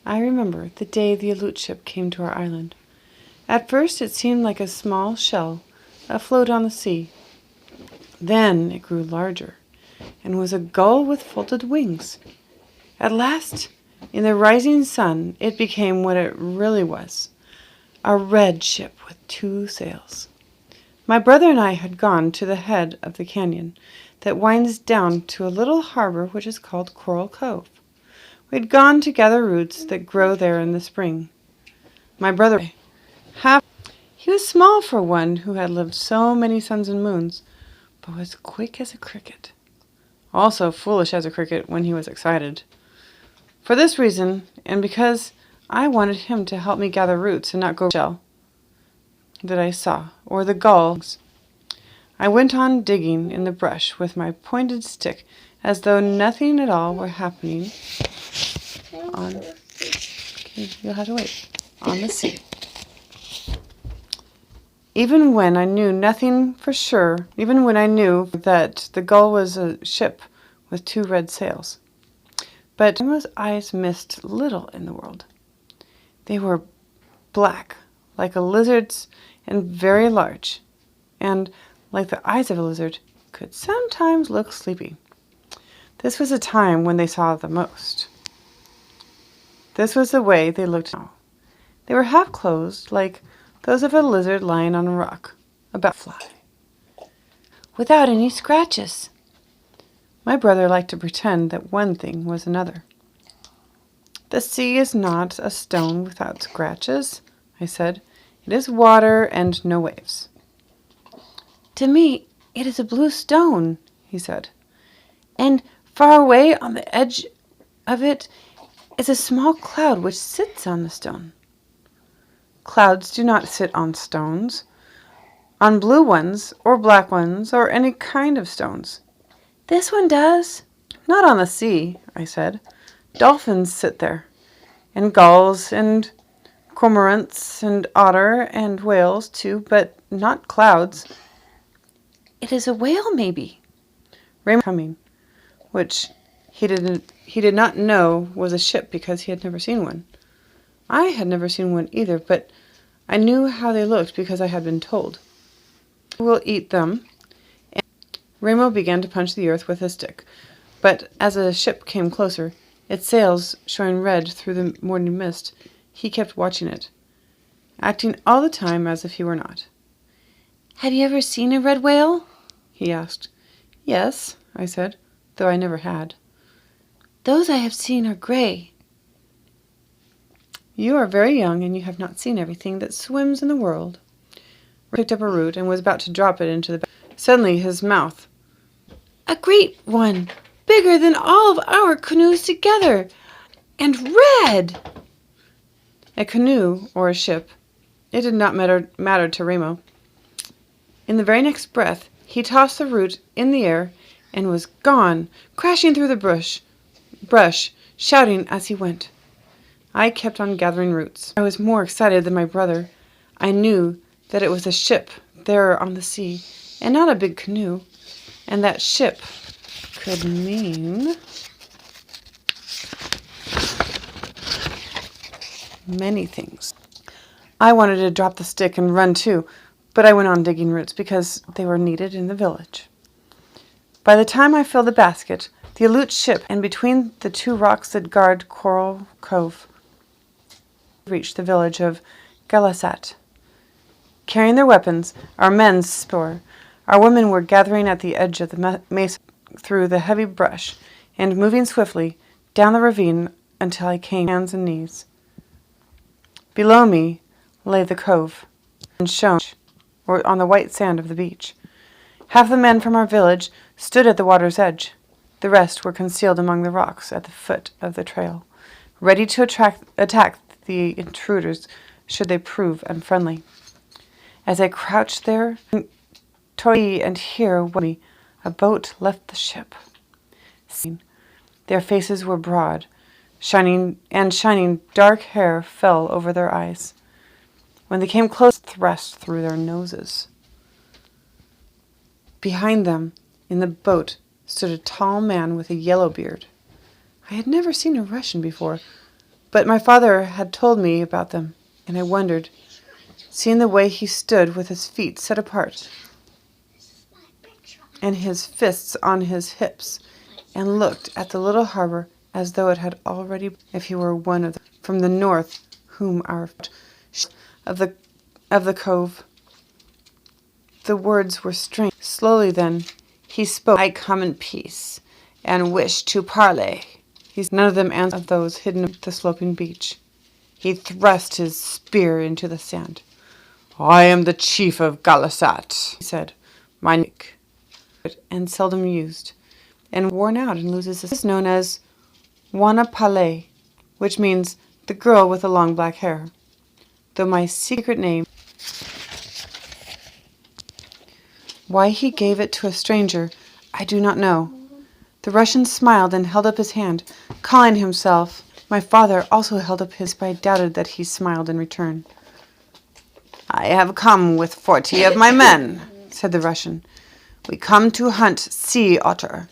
I remember the day the Aleut ship came to our island. At first it seemed like a small shell afloat on the sea. Then it grew larger and was a gull with folded wings. At last, in the rising sun, it became what it really was, a red ship with 2 sails. My brother and I had gone to the head of the canyon that winds down to a little harbor which is called Coral Cove. We had gone to gather roots that grow there in the spring. My brother, he was small for one who had lived so many suns and moons, but was quick as a cricket. Also foolish as a cricket when he was excited. For this reason, and because I wanted him to help me gather roots and not go shell that I saw, or the gulls, I went on digging in the brush with my pointed stick as though nothing at all were happening on, you'll have to wait, on the sea. Even when I knew nothing for sure, even when I knew that the gull was a ship with 2 red sails. But Emma's eyes missed little in the world. They were black, like a lizard's, and very large, and, like the eyes of a lizard, could sometimes look sleepy. This was a time when they saw the most. This was the way they looked now. They were half closed, like those of a lizard lying on a rock, about to fly, without any scratches. My brother liked to pretend that one thing was another. The sea is not a stone without scratches, I said. It is water and no waves. To me, it is a blue stone, he said. And far away on the edge of it is a small cloud which sits on the stone. Clouds do not sit on stones, on blue ones or black ones or any kind of stones. This one does. Not on the sea, I said. Dolphins sit there, and gulls, and cormorants, and otter, and whales too, but not clouds. It is a whale, maybe. Raymond coming, which he did not know was a ship because he had never seen one. I had never seen one either, but I knew how they looked because I had been told. We'll eat them. And Ramo began to punch the earth with his stick, but as the ship came closer, its sails showing red through the morning mist, he kept watching it, acting all the time as if he were not. "Have you ever seen a red whale?" he asked. "Yes," I said, though I never had. "Those I have seen are gray." "You are very young, and you have not seen everything that swims in the world." He picked up a root and was about to drop it into the bag. Suddenly his mouth, "A great one, bigger than all of our canoes together, and red!" A canoe or a ship, it did not matter to Ramo. In the very next breath, he tossed the root in the air and was gone, crashing through the brush, shouting as he went. I kept on gathering roots. I was more excited than my brother. I knew that it was a ship there on the sea, and not a big canoe, and that ship could mean many things. I wanted to drop the stick and run too, but I went on digging roots because they were needed in the village. By the time I filled the basket, the Aleut ship, and between the 2 rocks that guard Coral Cove, reached the village of Galasat. Carrying their weapons, our men store, our women were gathering at the edge of the mesa through the heavy brush and moving swiftly down the ravine until I came hands and knees. Below me lay the cove, and shone or on the white sand of the beach. Half the men from our village stood at the water's edge. The rest were concealed among the rocks at the foot of the trail, ready to attack the intruders should they prove unfriendly. As I crouched there, to see and hear me, a boat left the ship. Their faces were broad, shining dark hair fell over their eyes. When they came close, thrust through their noses. Behind them, in the boat, stood a tall man with a yellow beard. I had never seen a Russian before, But my father had told me about them, and I wondered, seeing the way he stood with his feet set apart and his fists on his hips, and looked at the little harbor as though it had already, if he were one of them from the north, whom our of the cove. The words were strange. Slowly then he spoke. I come in peace, and wish to parley. None of them answered those hidden at the sloping beach. He thrust his spear into the sand. I am the chief of Galasat, he said. My nick, and seldom used, and worn out and loses is known as Wanapale, which means the girl with the long black hair. Though my secret name, why he gave it to a stranger, I do not know. The Russian smiled and held up his hand, calling himself. My father also held up his, but I doubted that he smiled in return. I have come with 40 of my men, said the Russian. We come to hunt sea otter.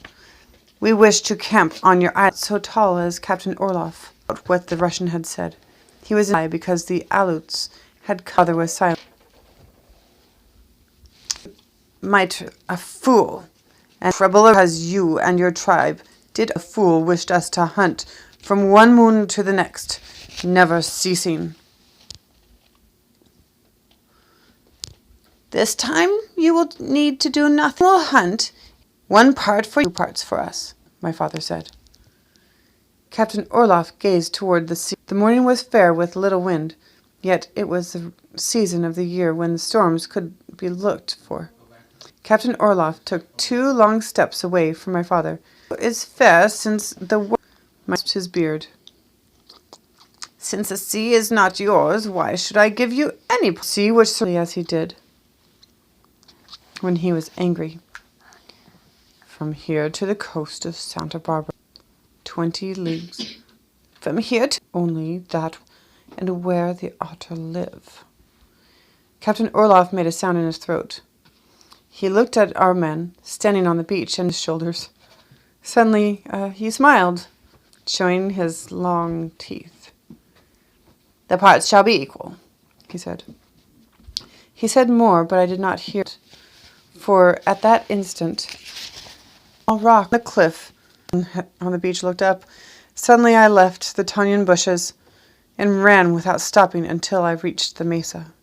We wish to camp on your island. So tall as Captain Orloff, what the Russian had said. He was in because the Aleuts had come. Father was silent. Might a fool, and trouble because you and your tribe did a fool wished us to hunt from one moon to the next, never ceasing. This time you will need to do nothing. We'll hunt, one part for you, 2 parts for us, my father said. Captain Orloff gazed toward the sea. The morning was fair with little wind, yet it was the season of the year when the storms could be looked for. Captain Orloff took 2 long steps away from my father. It's fair since the world must his beard. Since the sea is not yours, why should I give you any sea? Which certainly as he did when he was angry. From here to the coast of Santa Barbara, 20 leagues. From here to only that, and where the otter live. Captain Orloff made a sound in his throat. He looked at our men standing on the beach and his shoulders. Suddenly, he smiled, showing his long teeth. The parts shall be equal, he said. He said more, but I did not hear it, for at that instant, a rock on the cliff on the beach looked up. Suddenly I left the tanyan bushes and ran without stopping until I reached the mesa.